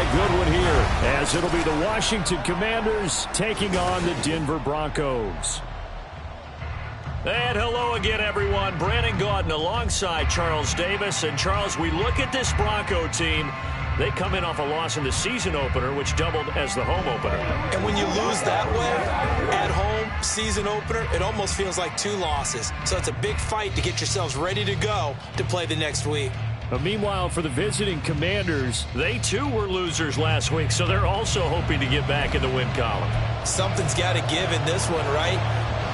a good one here, as it'll be the Washington Commanders taking on the Denver Broncos. And hello again, everyone. Brandon Gaudin alongside Charles Davis. And, Charles, we look at this Bronco team. They come in off a loss in the season opener, which doubled as the home opener. And when you lose that way, at home, season opener, it almost feels like 2 losses. So it's a big fight to get yourselves ready to go to play the next week. But meanwhile, for the visiting Commanders, they too were losers last week, so they're also hoping to get back in the win column. Something's got to give in this one, right?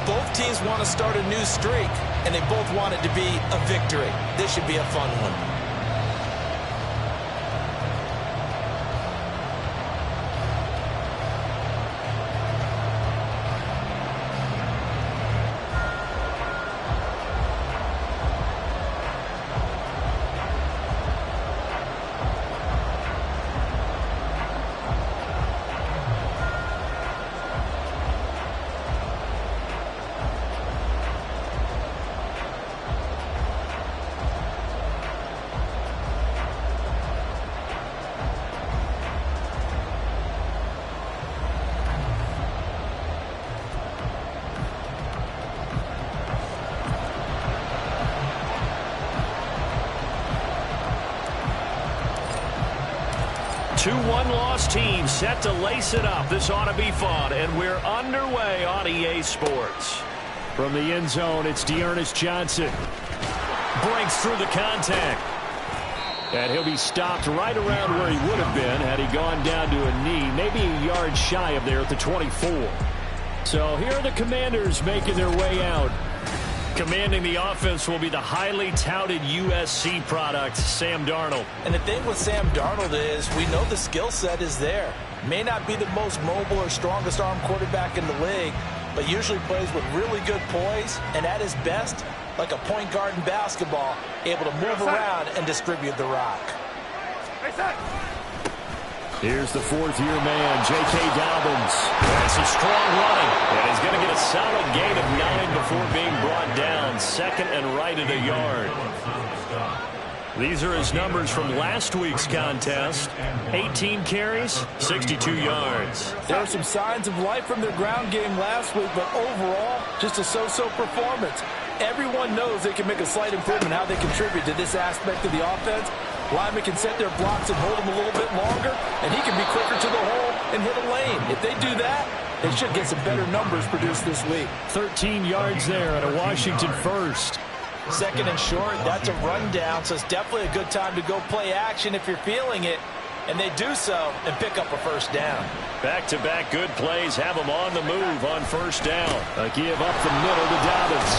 Both teams want to start a new streak, and they both want it to be a victory. This should be a fun one. Two one-loss teams set to lace it up. This ought to be fun, and we're underway on EA Sports. From the end zone, it's Dearness Johnson. Breaks through the contact. And he'll be stopped right around where he would have been had he gone down to a knee, maybe a yard shy of there at the 24. So here are the Commanders making their way out. Commanding the offense will be the highly touted USC product, Sam Darnold. And the thing with Sam Darnold is we know the skill set is there. May not be the most mobile or strongest arm quarterback in the league, but usually plays with really good poise, and at his best, like a point guard in basketball, able to move around and distribute the rock. Here's the fourth-year man, J.K. Dobbins. That's a strong running, and he's going to get a solid gain of 9 before being brought down. Second and right at a yard. These are his numbers from last week's contest. 18 carries, 62 yards. There are some signs of life from their ground game last week, but overall, just a so-so performance. Everyone knows they can make a slight improvement how they contribute to this aspect of the offense. Linemen can set their blocks and hold him a little bit longer, and he can be quicker to the hole and hit a lane. If they do that, they should get some better numbers produced this week. 13 yards there at a Washington first. Second and short, that's a rundown, so it's definitely a good time to go play action if you're feeling it. And they do so and pick up a first down. Back-to-back good plays have them on the move on first down. A give up the middle to Dobbins.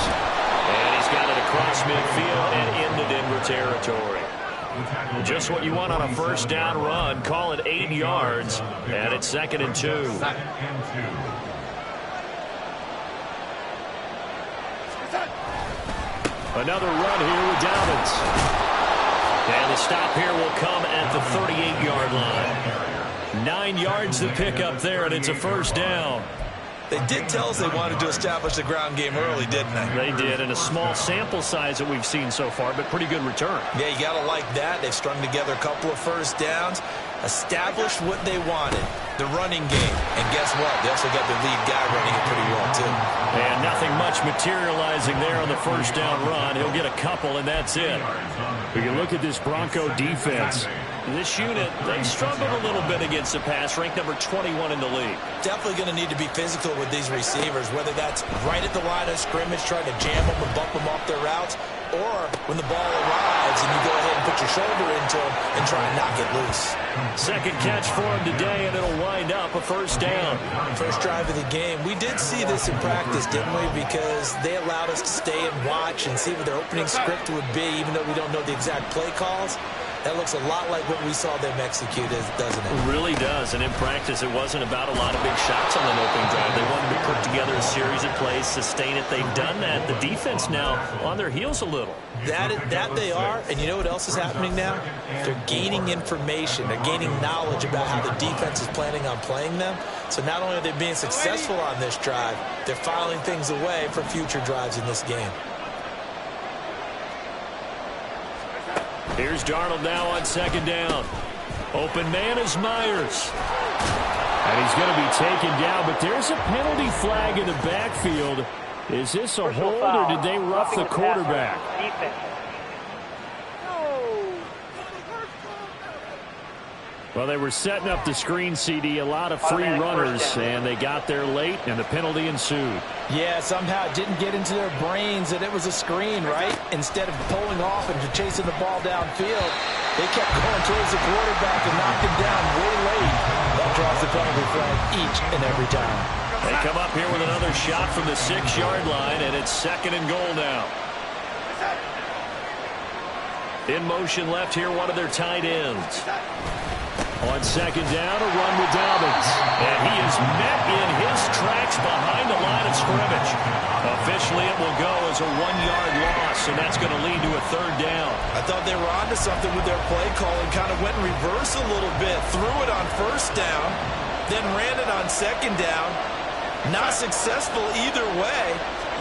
And he's got it across midfield and into Denver territory. Just what you want on a first down run. Call it 8 yards, and it's 2nd and 2. Another run here with Dobbins. And the stop here will come at the 38-yard line. 9 yards to pick up there, and it's a first down. They did tell us they wanted to establish the ground game early, didn't they? They did, in a small sample size that we've seen so far, but pretty good return. Yeah, you got to like that. They've strung together a couple of first downs, established what they wanted, the running game. And guess what? They also got the lead guy running it pretty well, too. And nothing much materializing there on the first down run. He'll get a couple, and that's it. We can look at this Bronco defense. This unit, they struggled a little bit against the pass, ranked number 21 in the league. Definitely going to need to be physical with these receivers, whether that's right at the line of scrimmage, trying to jam them and bump them off their routes, or when the ball arrives and you go ahead and put your shoulder into them and try and knock it loose. Second catch for him today, and it'll wind up a first down. First drive of the game. We did see this in practice, didn't we? Because they allowed us to stay and watch and see what their opening script would be, even though we don't know the exact play calls. That looks a lot like what we saw them execute, doesn't it? It really does. And in practice, it wasn't about a lot of big shots on the opening drive. They wanted to put together a series of plays, sustain it. They've done that. The defense now on their heels a little. That they are. And you know what else is happening now? They're gaining information. They're gaining knowledge about how the defense is planning on playing them. So not only are they being successful on this drive, they're filing things away for future drives in this game. Here's Darnold now on second down. Open man is Myers. And he's going to be taken down, but there's a penalty flag in the backfield. Is this a hold, or did they rough the quarterback? Well, they were setting up the screen, CD, a lot of free runners, and they got there late, and the penalty ensued. Yeah, somehow it didn't get into their brains that it was a screen, right? Instead of pulling off and chasing the ball downfield, they kept going towards the quarterback and knocked him down way late. That draws the penalty flag each and every time. They come up here with another shot from the 6-yard line, and it's 2nd and goal now. In motion left here, one of their tight ends. On 2nd down, a run with Dobbins. And he is met in his tracks behind the line of scrimmage. Officially, it will go as a 1-yard loss, and that's going to lead to a 3rd down. I thought they were onto something with their play call and kind of went in reverse a little bit. Threw it on 1st down, then ran it on 2nd down. Not successful either way.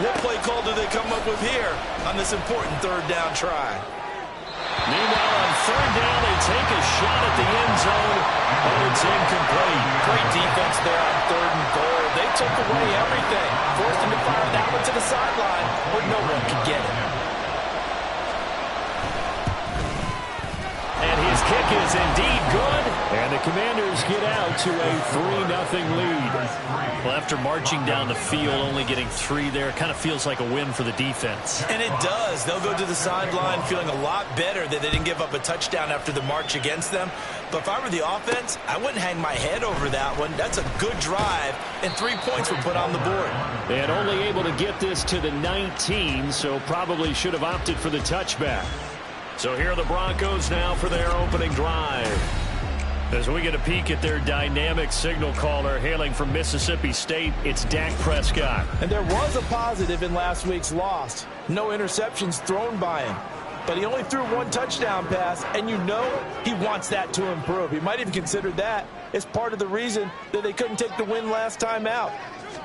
What play call do they come up with here on this important 3rd down try? Meanwhile, on 3rd down, they take a shot at the end zone, but it's incomplete. Great defense there on 3rd and goal. They took away everything. Forced him to fire that one to the sideline where no one could get it. And his kick is indeed good. And the Commanders get out to a 3-0 lead. Well, after marching down the field, only getting 3 there, kind of feels like a win for the defense. And it does. They'll go to the sideline feeling a lot better that they didn't give up a touchdown after the march against them. But if I were the offense, I wouldn't hang my head over that one. That's a good drive, and 3 points were put on the board. And only able to get this to the 19, so probably should have opted for the touchback. So here are the Broncos now for their opening drive. As we get a peek at their dynamic signal caller hailing from Mississippi State, it's Dak Prescott. And there was a positive in last week's loss. No interceptions thrown by him. But he only threw 1 touchdown pass, and you know he wants that to improve. He might even consider that as part of the reason that they couldn't take the win last time out.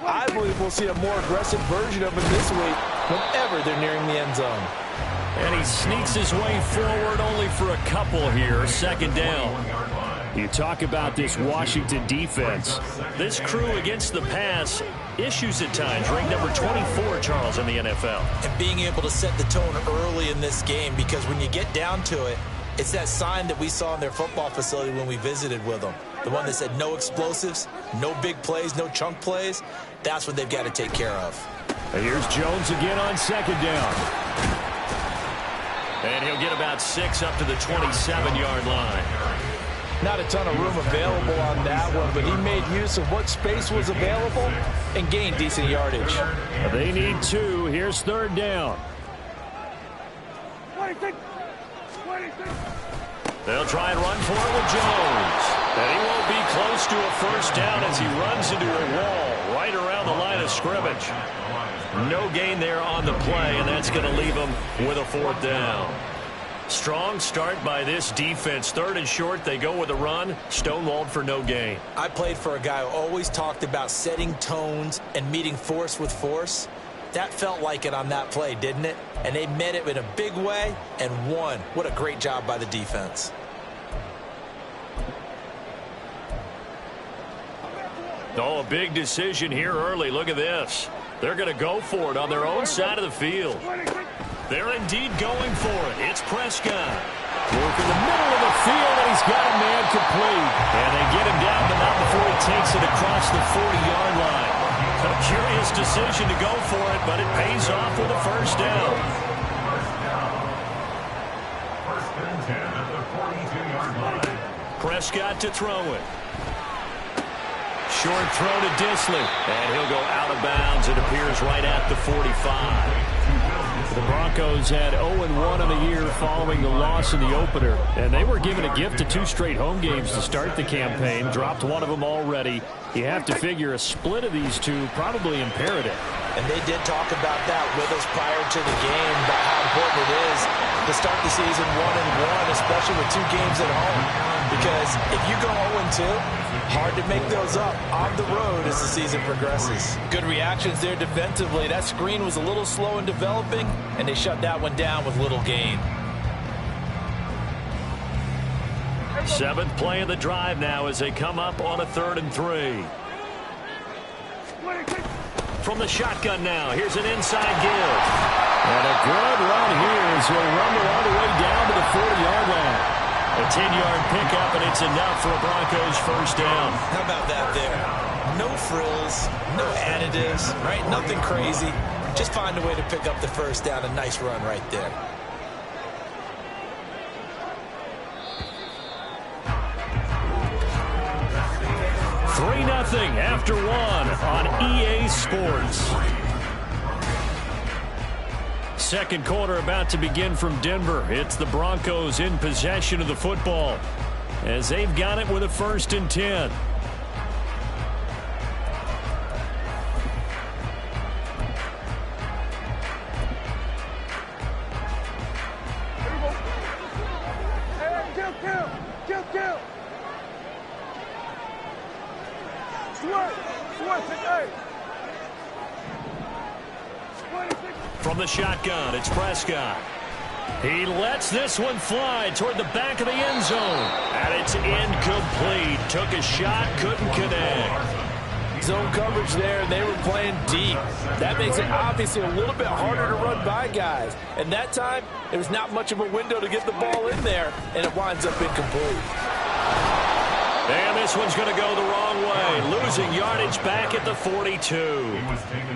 I believe we'll see a more aggressive version of him this week whenever they're nearing the end zone. And he sneaks his way forward only for a couple here. 2nd down. You talk about this Washington defense. This crew against the pass, issues at times. Ranked number 24, Charles, in the NFL. And being able to set the tone early in this game, because when you get down to it, it's that sign that we saw in their football facility when we visited with them. The one that said no explosives, no big plays, no chunk plays. That's what they've got to take care of. And here's Jones again on 2nd down. And he'll get about 6 up to the 27-yard line. Not a ton of room available on that one, but he made use of what space was available and gained decent yardage. They need 2. Here's 3rd down. They'll try and run for it with Jones. And he won't be close to a 1st down as he runs into a wall right around the line of scrimmage. No gain there on the play, and that's going to leave him with a 4th down. Strong start by this defense. 3rd and short, they go with a run. Stonewalled for no gain. I played for a guy who always talked about setting tones and meeting force with force. That felt like it on that play, didn't it? And they met it in a big way and won. What a great job by the defense. Oh, a big decision here early. Look at this. They're going to go for it on their own side of the field. They're indeed going for it. It's Prescott. Work in the middle of the field, and he's got a man complete. And they get him down, but not before he takes it across the 40-yard line. A curious decision to go for it, but it pays off with a 1st down. Prescott to throw it. Short throw to Disley. And he'll go out of bounds. It appears right at the 45. The Broncos had 0-1 on the year following the loss in the opener. And they were given a gift of 2 straight home games to start the campaign. Dropped one of them already. You have to figure a split of these 2 probably imperative. And they did talk about that with us prior to the game, about how important it is to start the season 1-1, especially with 2 games at home. Because if you go 0-2, hard to make those up on the road as the season progresses. Good reactions there defensively. That screen was a little slow in developing, and they shut that one down with little gain. Seventh play of the drive now as they come up on a 3rd and 3. From the shotgun now, here's an inside give. And a good run here as he'll rumble all the way down to the 40-yard line. A 10-yard pickup, and it's enough for a Broncos first down. How about that there? No frills, no additives, right? Nothing crazy. Just find a way to pick up the first down. A nice run right there. Three 3-0 after one on EA Sports. Second quarter about to begin from Denver. It's the Broncos in possession of the football as they've got it with a 1st and 10. From the shotgun, it's Prescott. He lets this one fly toward the back of the end zone. And it's incomplete. Took a shot, couldn't connect. Zone coverage there, and they were playing deep. That makes it obviously a little bit harder to run by guys. And that time, there was not much of a window to get the ball in there, and it winds up incomplete. And this one's going to go the wrong way. Losing yardage back at the 42.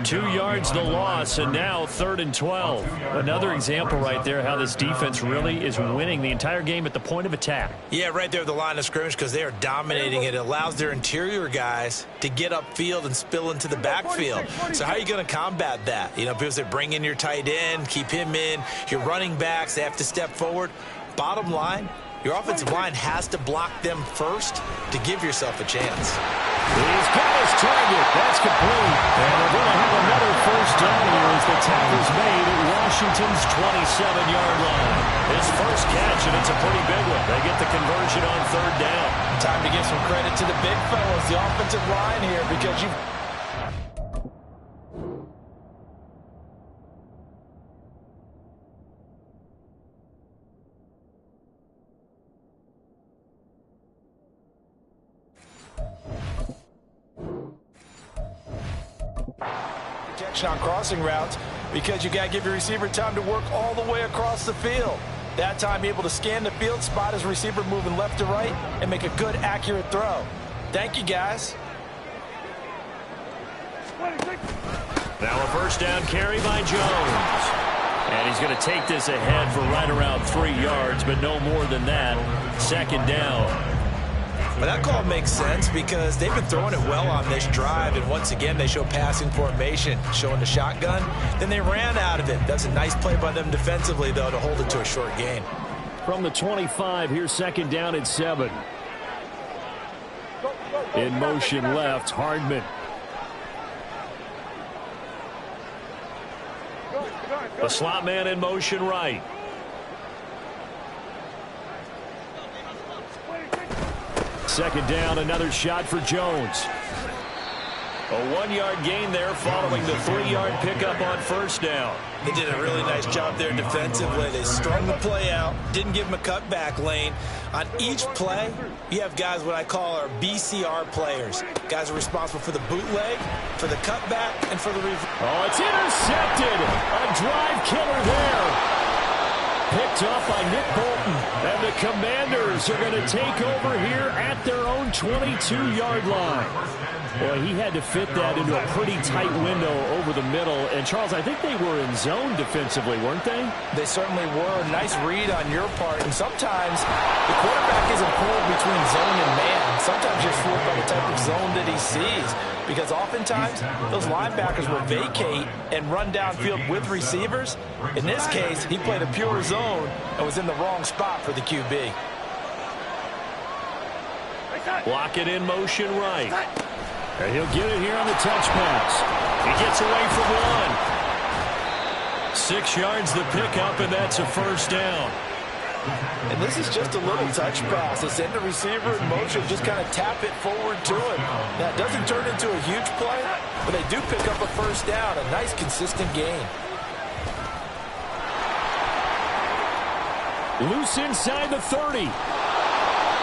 2 yards the loss, and now 3rd and 12. Another example right there how this defense really is winning the entire game at the point of attack. Yeah, right there at the line of scrimmage because they are dominating it. It allows their interior guys to get upfield and spill into the backfield. So how are you going to combat that? You know, because they bring in your tight end, keep him in. Your running backs, they have to step forward. Bottom line, your offensive line has to block them first to give yourself a chance. He's got his target. That's complete. And we're going to have another first down here as the tackle's made at Washington's 27-yard line. His first catch, and it's a pretty big one. They get the conversion on 3rd down. Time to give some credit to the big fellas, the offensive line here, because you... on crossing routes because you got to give your receiver time to work all the way across the field. That time able to scan the field, spot his receiver moving left to right, and make a good, accurate throw. Thank you, guys. Now a first down carry by Jones. And he's going to take this ahead for right around 3 yards, but no more than that. 2nd down. But that call makes sense because they've been throwing it well on this drive, and once again they show passing formation, showing the shotgun. Then they ran out of it. That's a nice play by them defensively, though, to hold it to a short gain. From the 25, here's 2nd down and 7. In motion left, Hardman. The slot man in motion right. Second down, another shot for Jones. A 1-yard gain there following the 3-yard pickup on first down. They did a really nice job there defensively. They strung the play out, didn't give him a cutback lane. On each play, you have guys what I call our BCR players. Guys are responsible for the bootleg, for the cutback, and for the reverse. Oh, it's intercepted. A drive killer there. Picked off by Nick Bolton. And the Commanders are going to take over here at their own 22-yard line. Boy, he had to fit that into a pretty tight window over the middle. And, Charles, I think they were in zone defensively, weren't they? They certainly were. Nice read on your part. And sometimes the quarterback isn't pulled between zone and man. Sometimes you're fooled by the type of zone that he sees. Because oftentimes, those linebackers will vacate and run downfield with receivers. In this case, he played a pure zone and was in the wrong spot for the QB. Block it in motion right. And he'll get it here on the touch pass. He gets away from 1. 6 yards the pickup, and that's a first down. And this is just a little touch pass. They send the receiver in motion, just kind of tap it forward to him. Now, it doesn't turn into a huge play, but they do pick up a first down, a nice, consistent gain. Loose inside the 30.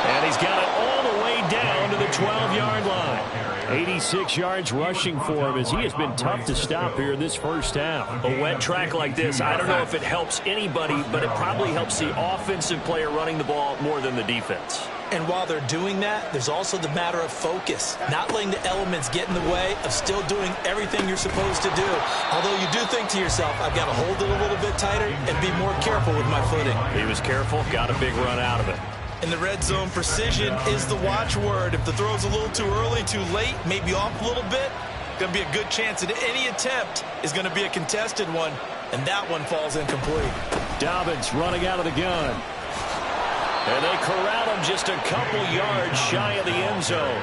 And he's got it all the way down to the 12-yard line. 86 yards rushing for him as he has been tough to stop here in this first half. A wet track like this, I don't know if it helps anybody, but it probably helps the offensive player running the ball more than the defense. And while they're doing that, there's also the matter of focus. Not letting the elements get in the way of still doing everything you're supposed to do. Although you do think to yourself, I've got to hold it a little bit tighter and be more careful with my footing. He was careful, got a big run out of it. In the red zone, precision is the watchword. If the throw's a little too early, too late, maybe off a little bit, going to be a good chance that any attempt is going to be a contested one, and that one falls incomplete. Dobbins running out of the gun. And they corral him just a couple yards shy of the end zone.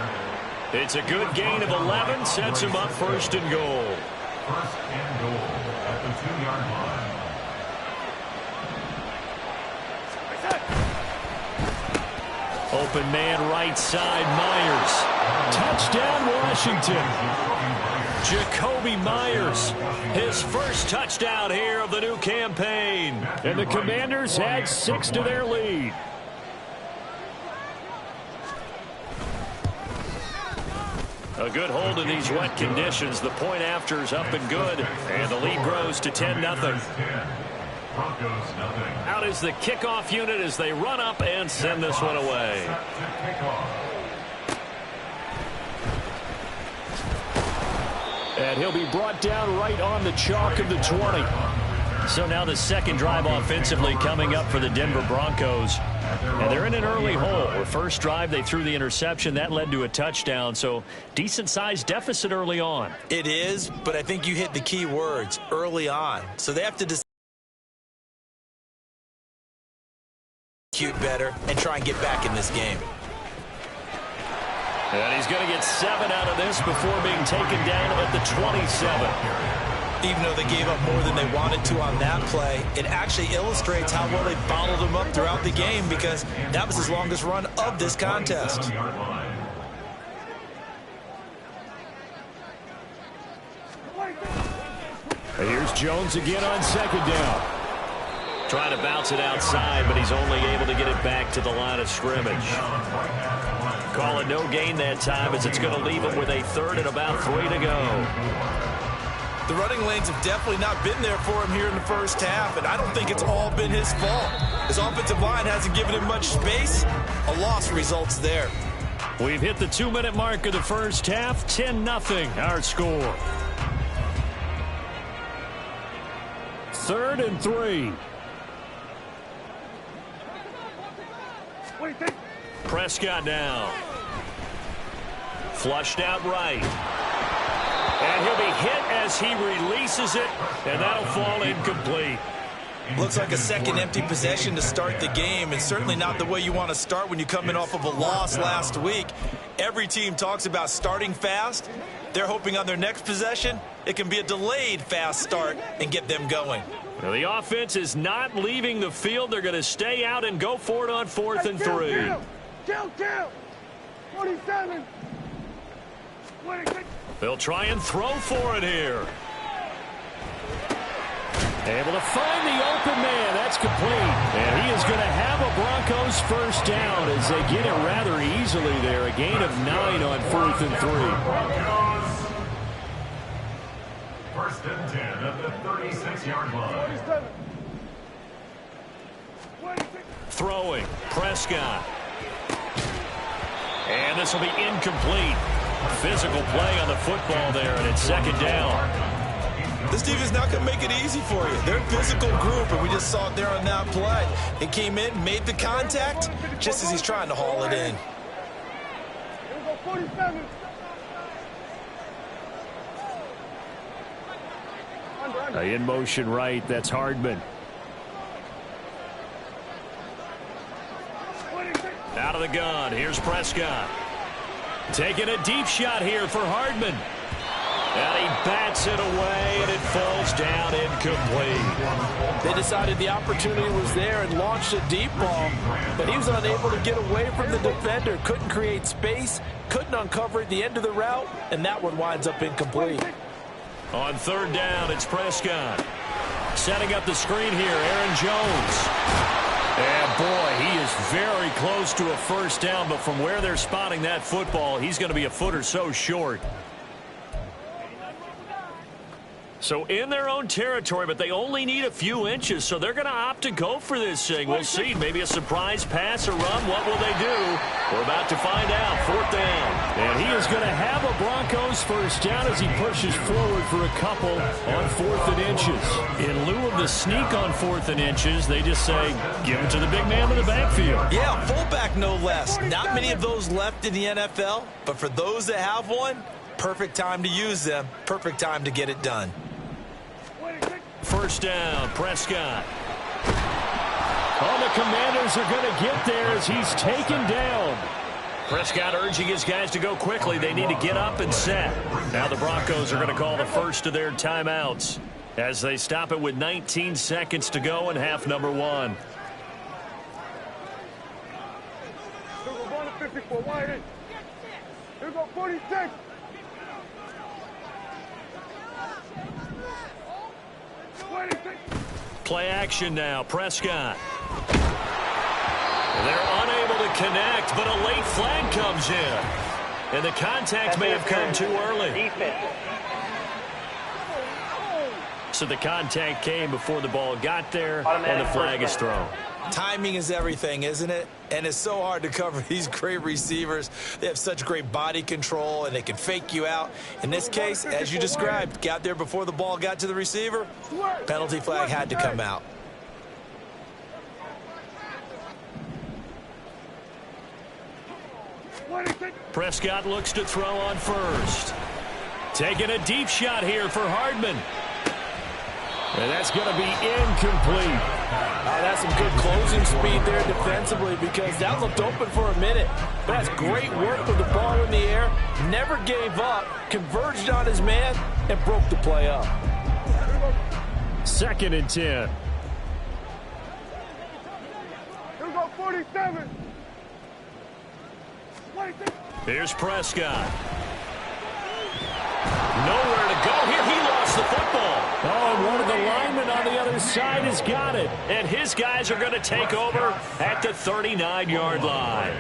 It's a good gain of 11, sets him up first and goal. First and goal at the 2-yard line. Open man right side, Myers. Touchdown, Washington. Jacoby Myers, his first touchdown here of the new campaign. And the Commanders add 6 to their lead. A good hold in these wet conditions. The point after is up and good, and the lead grows to 10-0. Out is the kickoff unit as they run up and send this one away. And he'll be brought down right on the chalk of the 20. So now the second drive offensively coming up for the Denver Broncos. And they're in an early hole. Their first drive, they threw the interception. That led to a touchdown. So decent-sized deficit early on. It is, but I think you hit the key words, early on. So they have to execute better and try and get back in this game. And he's going to get 7 out of this before being taken down at the 27. Even though they gave up more than they wanted to on that play, it actually illustrates how well they followed them up throughout the game because that was his longest run of this contest. Here's Jones again on second down. Trying to bounce it outside, but he's only able to get it back to the line of scrimmage. Call it no gain that time as it's going to leave him with a third and about 3 to go. The running lanes have definitely not been there for him here in the first half, and I don't think it's all been his fault. His offensive line hasn't given him much space. A loss results there. We've hit the 2-minute mark of the first half. 10-0 our score. 3rd and 3. Prescott now. Flushed out right. And he'll be hit as he releases it, and that'll fall incomplete. Looks like a second empty possession to start the game, and certainly not the way you want to start when you come in off of a loss last week. Every team talks about starting fast. They're hoping on their next possession, it can be a delayed fast start and get them going. Now the offense is not leaving the field. They're going to stay out and go for it on 4th and 3. Kill. 47. They'll try and throw for it here. Able to find the open man. That's complete. And he is going to have a Broncos first down as they get it rather easily there. A gain of 9 on 4th and 3. Broncos. First and 10 at the 36-yard line. Throwing. Prescott. And this will be incomplete. Physical play on the football there, and it's second down. This team is not going to make it easy for you. They're a physical group, and we just saw it there on that play. He came in, made the contact, just as he's trying to haul it in. In motion right, that's Hardman. Out of the gun, here's Prescott. Taking a deep shot here for Hardman. And he bats it away, and it falls down incomplete. They decided the opportunity was there and launched a deep ball, but he was unable to get away from the defender. Couldn't create space, couldn't uncover at the end of the route, and that one winds up incomplete. On 3rd down, it's Prescott. Setting up the screen here, Aaron Jones. And boy, he is very close to a first down, but from where they're spotting that football, he's going to be a foot or so short. So in their own territory, but they only need a few inches, so they're going to opt to go for this thing. We'll see. Maybe a surprise pass or run. What will they do? We're about to find out. Fourth down. And he is going to have a Broncos first down as he pushes forward for a couple on 4th and inches. In lieu of the sneak on 4th and inches, they just say, give it to the big man in the backfield. Yeah, fullback no less. Not many of those left in the NFL, but for those that have one, perfect time to use them. Perfect time to get it done. First down, Prescott. Oh, the Commanders are going to get there as he's taken down. Prescott urging his guys to go quickly. They need to get up and set. Now the Broncos are going to call the first of their timeouts as they stop it with 19 seconds to go in half number 1. Here go 46. Play action now. Prescott. They're unable to connect, but a late flag comes in. And the contact may have come too early. So the contact came before the ball got there, and the flag is thrown. Timing is everything, isn't it? And it's so hard to cover these great receivers. They have such great body control, and they can fake you out. In this case, as you described, got there before the ball got to the receiver. Penalty flag had to come out. Prescott looks to throw on first. Taking a deep shot here for Hardman. And that's going to be incomplete. That's some good closing speed there defensively because that looked open for a minute. But that's great work with the ball in the air. Never gave up, converged on his man, and broke the play up. 2nd and 10. Here go 47. Here's Prescott. Nowhere to go here. He lost the football. Oh, and one of the linemen on the other side has got it. And his guys are going to take over at the 39-yard line.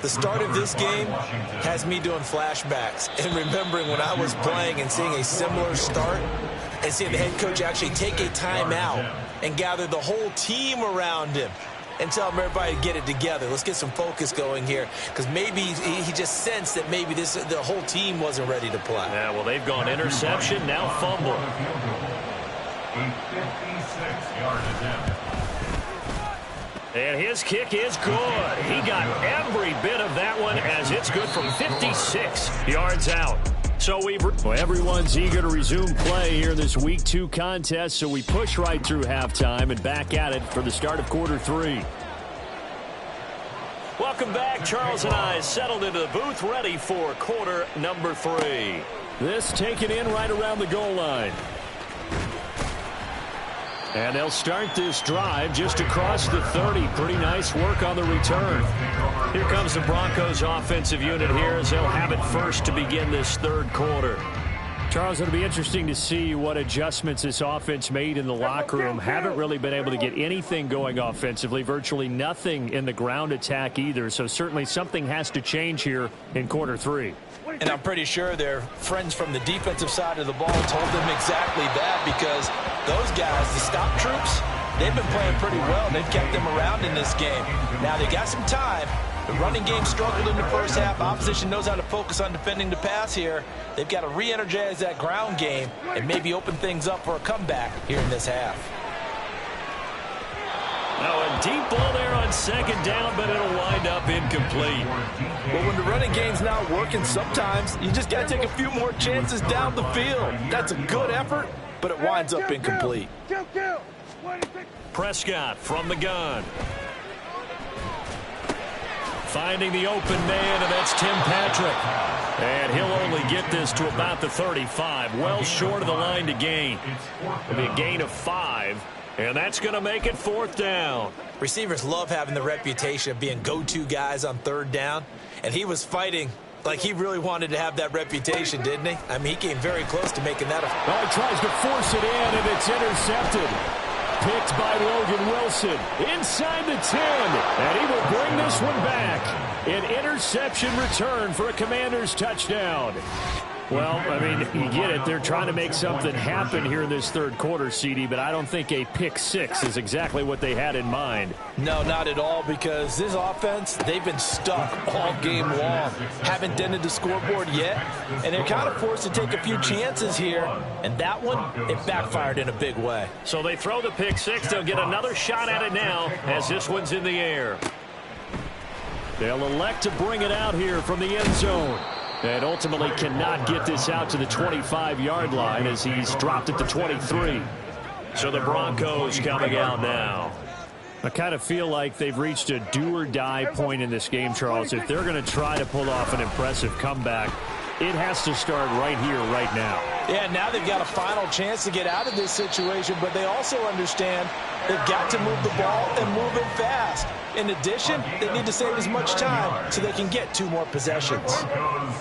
The start of this game has me doing flashbacks and remembering when I was playing and seeing a similar start and seeing the head coach actually take a timeout and gather the whole team around him and tell everybody to get it together. Let's get some focus going here because maybe he just sensed that maybe the whole team wasn't ready to play. Yeah, well, they've gone interception, now fumble. A 56-yard attempt. And his kick is good. He got every bit of that one as it's good from 56 yards out. So everyone's eager to resume play here in this Week 2 contest, so we push right through halftime and back at it for the start of quarter 3. Welcome back. Charles and I settled into the booth ready for quarter number 3. This taken in right around the goal line. And they'll start this drive just across the 30. Pretty nice work on the return. Here comes the Broncos offensive unit here as they'll have it first to begin this third quarter. Charles, it'll be interesting to see what adjustments this offense made in the locker room. Haven't really been able to get anything going offensively. Virtually nothing in the ground attack either. So certainly something has to change here in quarter 3. And I'm pretty sure their friends from the defensive side of the ball told them exactly that because those guys, the stop troops, they've been playing pretty well. They've kept them around in this game. Now, they got some time. The running game struggled in the first half. Opposition knows how to focus on defending the pass here. They've got to re-energize that ground game and maybe open things up for a comeback here in this half. Now a deep ball there on second down, but it'll wind up incomplete. Well, when the running game's not working, sometimes you just got to take a few more chances down the field. That's a good effort, but it winds up incomplete. Prescott from the gun. Finding the open man, and that's Tim Patrick. And he'll only get this to about the 35. Well short of the line to gain. It'll be a gain of 5. And that's going to make it fourth down. Receivers love having the reputation of being go-to guys on third down. And he was fighting like he really wanted to have that reputation, didn't he? I mean, he came very close to making that. He tries to force it in, and it's intercepted. picked by Logan Wilson inside the 10, and he will bring this one back. An interception return for a Commanders touchdown. Well, I mean, you get it. They're trying to make something happen here in this third quarter, CD, but I don't think a pick six is exactly what they had in mind. No, not at all, because this offense, they've been stuck all game long. Haven't dented the scoreboard yet, and they're kind of forced to take a few chances here, and that one, it backfired in a big way. So they throw the pick six. They'll get another shot at it now as this one's in the air. They'll elect to bring it out here from the end zone. And ultimately cannot get this out to the 25-yard line as he's dropped it to 23. So the Broncos coming out now. I kind of feel like they've reached a do-or-die point in this game, Charles. If they're going to try to pull off an impressive comeback, it has to start right here, right now. Yeah, now they've got a final chance to get out of this situation, but they also understand they've got to move the ball and move it fast. In addition, they need to save as much time so they can get 2 more possessions.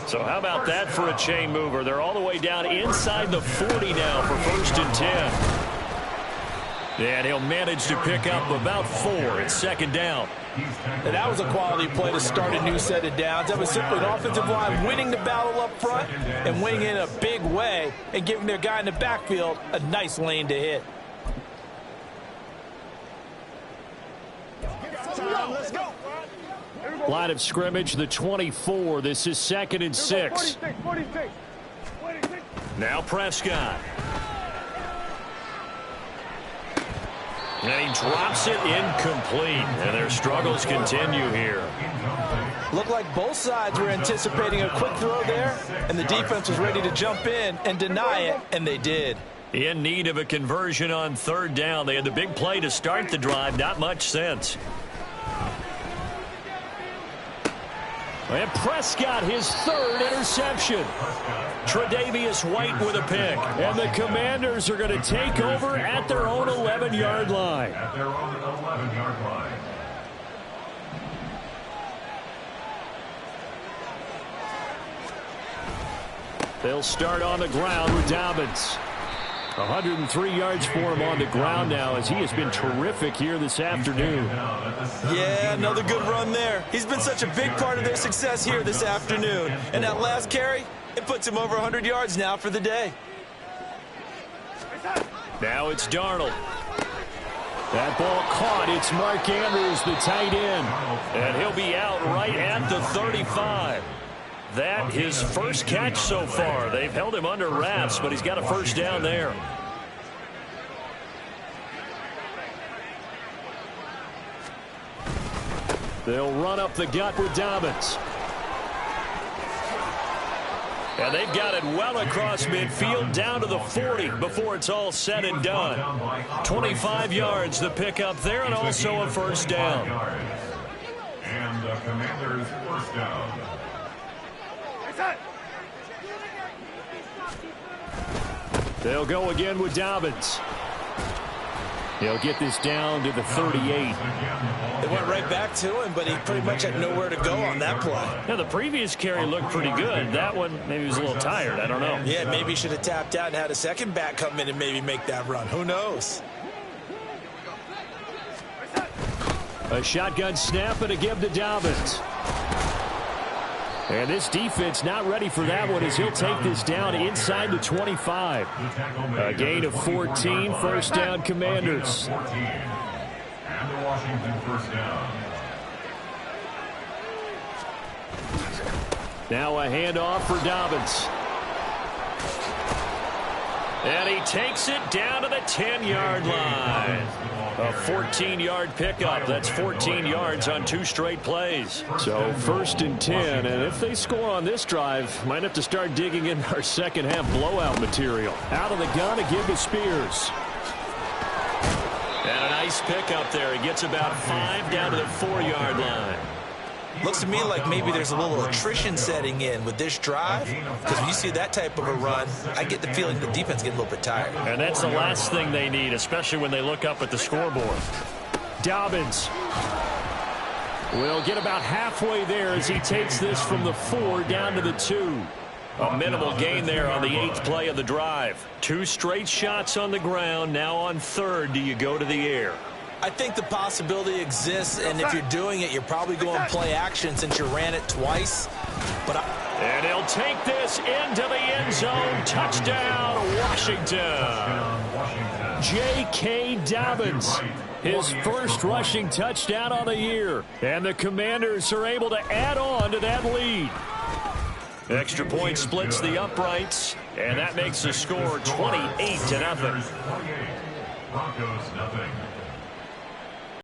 So how about that for a chain mover? They're all the way down inside the 40 now for 1st and 10. And he'll manage to pick up about 4. It's 2nd down. And that was a quality play to start a new set of downs. That was simply an offensive line winning the battle up front and winning in a big way and giving their guy in the backfield a nice lane to hit. Let's go. Line of scrimmage, the 24. This is 2nd and 6. 46. Now Prescott. And he drops it incomplete. And their struggles continue here. Looked like both sides were anticipating a quick throw there, and the defense was ready to jump in and deny it, and they did. In need of a conversion on 3rd down. They had the big play to start the drive. Not much sense. And Prescott, his 3rd interception. Tre'Davious White with a pick. And the Commanders are going to take over at their own 11-yard line. At their own 11-yard line. They'll start on the ground with Dobbins. 103 yards for him on the ground now as he has been terrific here this afternoon. Yeah, another good run there. He's been such a big part of their success here this afternoon. And that last carry, it puts him over 100 yards now for the day. Now it's Darnold. That ball caught. It's Mark Andrews, the tight end. And he'll be out right at the 35. That his first catch so far. They've held him under wraps, but he's got a 1st down there. They'll run up the gut with Dobbins. And they've got it well across midfield down to the 40 before it's all said and done. 25 yards the pickup there and also a 1st down. And the Commanders' 1st down. They'll go again with Dobbins. He'll get this down to the 38. They went right back to him, but he pretty much had nowhere to go on that play. Yeah, the previous carry looked pretty good. That one, maybe he was a little tired. I don't know. Yeah, maybe he should have tapped out and had a second back come in and maybe make that run. Who knows? A shotgun snap and a give to Dobbins. And this defense not ready for that one as he'll take this down inside the 25. A gain of 14, 1st down Commanders. And the Washington 1st down. Now a handoff for Dobbins. And he takes it down to the 10-yard line. A 14-yard pickup. That's 14 yards on 2 straight plays. So 1st and 10. And if they score on this drive, might have to start digging in our second-half blowout material. Out of the gun, a give to Spears. And a nice pickup there. He gets about 5 down to the 4-yard line. Looks to me like maybe there's a little attrition setting in with this drive, because when you see that type of a run, I get the feeling the defense gets a little bit tired. And that's the last thing they need, especially when they look up at the scoreboard. Dobbins will get about halfway there as he takes this from the 4 down to the 2. A minimal gain there on the 8th play of the drive. 2 straight shots on the ground. Now on 3rd, do you go to the air? I think the possibility exists, and if you're doing it, you're probably going play action since you ran it twice. And he'll take this into the end zone. Touchdown, Washington. J.K. Dobbins, his first rushing touchdown on the year. And the Commanders are able to add on to that lead. Extra point splits the uprights, and that makes the score 28-0. Broncos nothing.